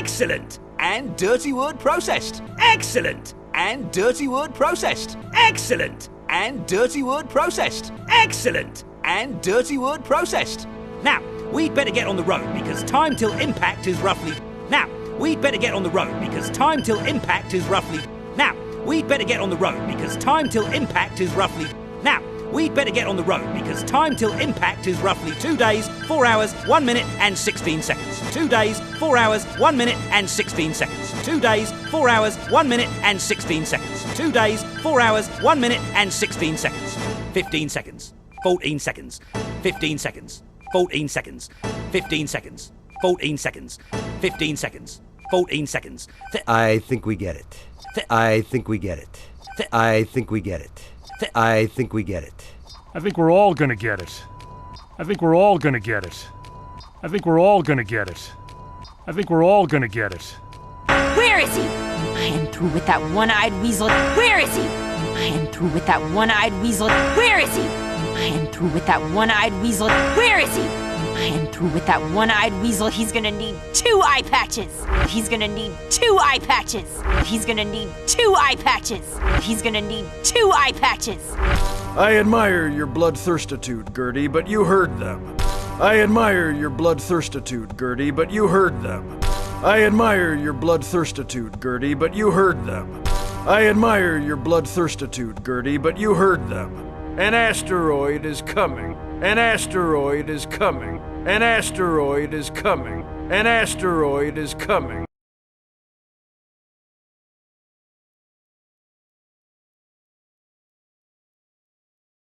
Excellent. And dirty word processed. Excellent. And dirty word processed. Excellent. And dirty word processed. Excellent. And dirty word processed. Now, we'd better get on the road because time till impact is roughly... Now, we'd better get on the road because time till impact is roughly... Now, we'd better get on the road because time till impact is roughly... Now, we'd better get on the road because time till impact is roughly 2 days, 4 hours, 1 minute and 16 seconds. 2 days, 4 hours, 1 minute and 16 seconds. 2 days, 4 hours, 1 minute and 16 seconds. 2 days, 4 hours, 1 minute and 16 seconds. 15 seconds. 14 seconds. 15 seconds. 14 seconds. 15 seconds. 14 seconds. 15 seconds. 14 seconds. I think we get it. I think we get it. I think we get it. I think we get it. I think we're all gonna get it. I think we're all gonna get it. I think we're all gonna get it. I think we're all gonna get it. Where is he? I am through with that one-eyed weasel. Where is he? I am through with that one-eyed weasel. Where is he? I am through with that one-eyed weasel. Where is he? I am through with that one-eyed weasel. He's gonna need 2 eye patches. He's gonna need 2 eye patches. He's gonna need 2 eye patches. He's gonna need 2 eye patches. I admire your bloodthirstitude, Gertie, but you heard them. I admire your bloodthirstitude, Gertie, but you heard them. I admire your bloodthirstitude, Gertie, but you heard them. I admire your bloodthirstitude, Gertie, but you heard them. An asteroid is coming. An asteroid is coming. An asteroid is coming. An asteroid is coming.